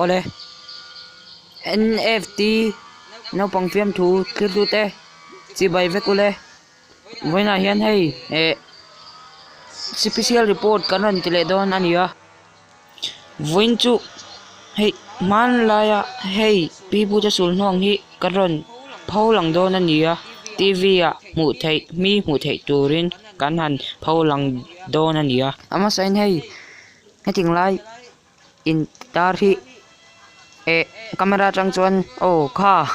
ole NFT Naupang Fiamthu Sulhnu te chỉ bay về cô lê với là hiện hay Sipisial report kan ran tile don ania voin chu hey man laya hey pipu cha Sulhnu hi karon phau lang don ania TV a mu thei mi mu thei turin kan han phau lang don ania ama sain hey heting lai in tar hi camera trang chuan kha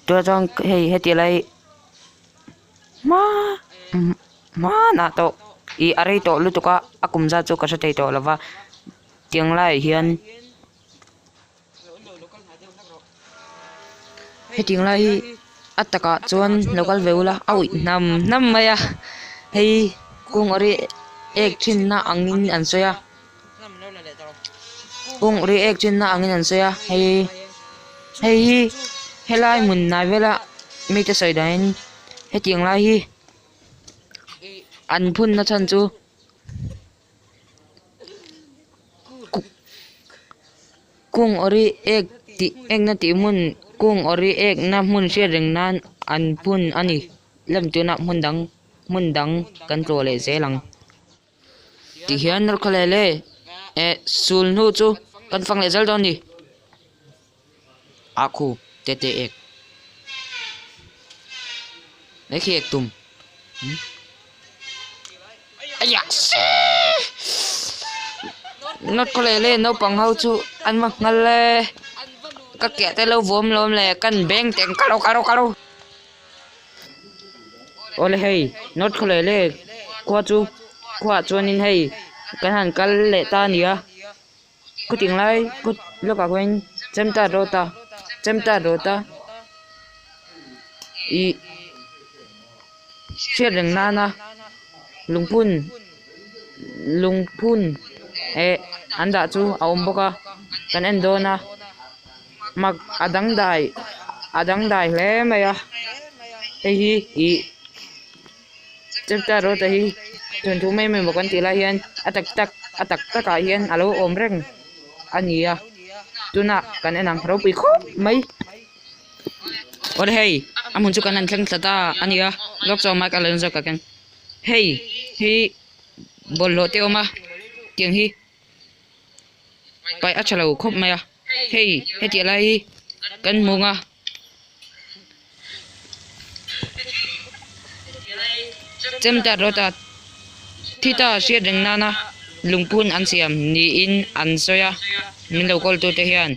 tua chong hey heti lai ma na to I are to lutuka akumza chu ka satei to lova tiang lai hian heting lai ataka chuan local veula au nam maya hei kung ori ek thin na angin an soya kung ori ek thin na angin an soya hei helai mun na vela mi te soi dain heting lai hi an phun na chan chu kung ori ek na ti mun kung ori ek na mun she reng nan an phun ani lam tu na mun dang kan tro le zelang ti hian nor khalele Sulhnu chu kan phang le zal don ni aku tete ekeki ek tum aya not ko le no pang hau chu an ma ngal le ka ke te lo vom lom le kan beng teng karo ole hey not ko le kwa chuan in hey kan han kal le ta nia ku ting lai ku lo ka quen chemta rota I chiết rừng nana lungpun anda chu aum boka kan endona mak adang dai hle maya hi chepta ro ta hi thun thu mai mai bokan tila hian atak taka hian alo om reng ania tuna kan enang ro pui kho mai ore hey amun chu kan an thlang tata ania lok chaw mai ka len zo ka ken hey hi bollo te oma tiang hi pai achalo khop maya hey heti lai kan munga chemta rota thita sia deng nana lungpun an siam ni in an soya min lo kol tu te hian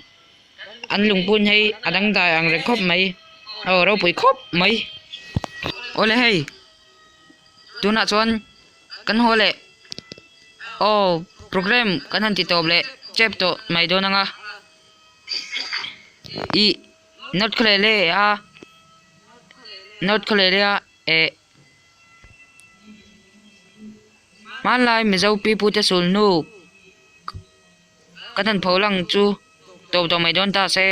an lungpun hei adang dai ang re khop mai ro pui khop mai ole hey tuna chuan kan hole program kan han ti top le chep to mai do nanga I not khlele man lai mi zo pi pu te Sulhnu kan han pholang chu top to mai don ta se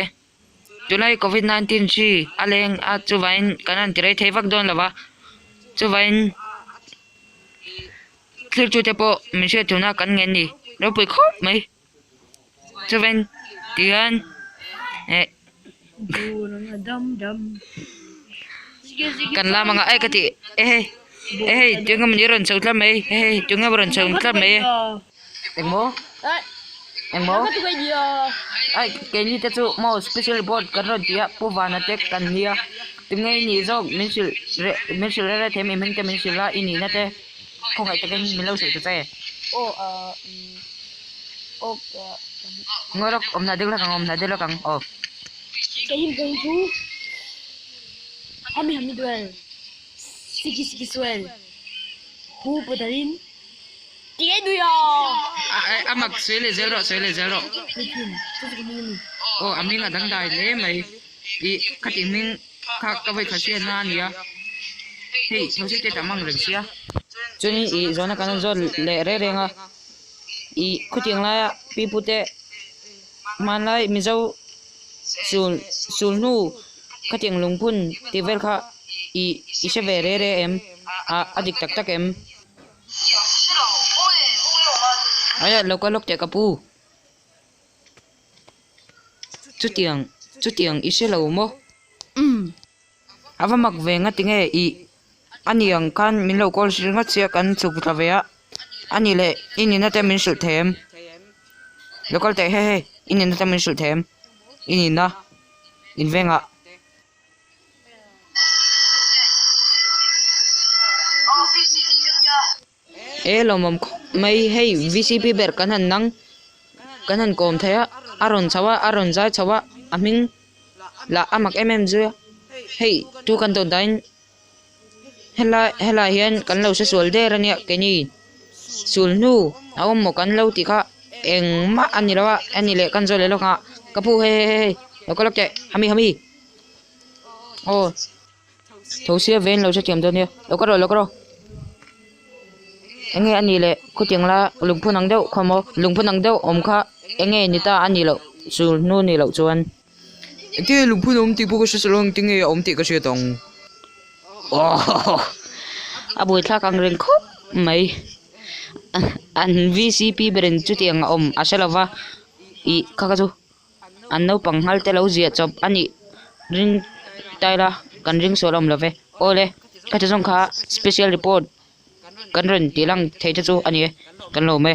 July COVID-19 chi aleng a chu vain kan han tirei thevak don lawa chu vain clear chu te po mi se tuna kan ngen ni ro pui khop mai chu vain tian kan la manga ai kati tunga mani ron chau tlam mai tunga ron chau tlam mai engmo ai cái ni te chu mo special report kan ron tia pu wana tek kan nia tungai ni zo min sil re the mi min te min sil la ini na te không ai te kan min lo sai te che ngorok om na dela kang Kahin tu Hami duel Siki suel Hu podarin Tiga du ya amak suele zero amni nga dang dai le mai I khati min khak ka vai khasia na nia hey thosi te tamang reng sia chuni I zona kanon zo le re renga I khuting la pi pute man lai mi zo Sulhnu khating lungpun ti vel kha I se ve re em adik tak em ai lâu có lúc chạy capu chút tiếng ít sẽ lâu mô ava mặc về ngắt tiếng nghe ý anh yang kan min lâu có ngắt xe kan chụp ra về á anh lệ in nó tem min sụt thêm lâu có chạy he in nó tem min sụt thêm in na in về ngạ lâu mầm mày hay VCP ber kan han nang kan han kom thaya aron zai chawa aming la amak zu hey tu kan ton dain hela hian kan lo se sol de rania keni Sulhnu awam mo kan lo ti kha eng ma ani lawa ani le kan zo le lo kha kapu he lo ko lok che hami oh thâu sia ven lo se tiam don ne lo ko ro enge ani le ku tiang la lungphun ang deuh khomo lungphun ang deuh om kha enge ni ta ani lo Sulhnu ni lo chuan cái lungphun om ti bu ko se long ting e om ti ka se tong oh abui thla kang reng khop mai an VCP beren chu tiang om aselawa I kha chu an Naupang hal te lo zia chop ani ring taila kan ring solom love ole ka te jong kha special report kan ren tilang thei chu ani kan lo me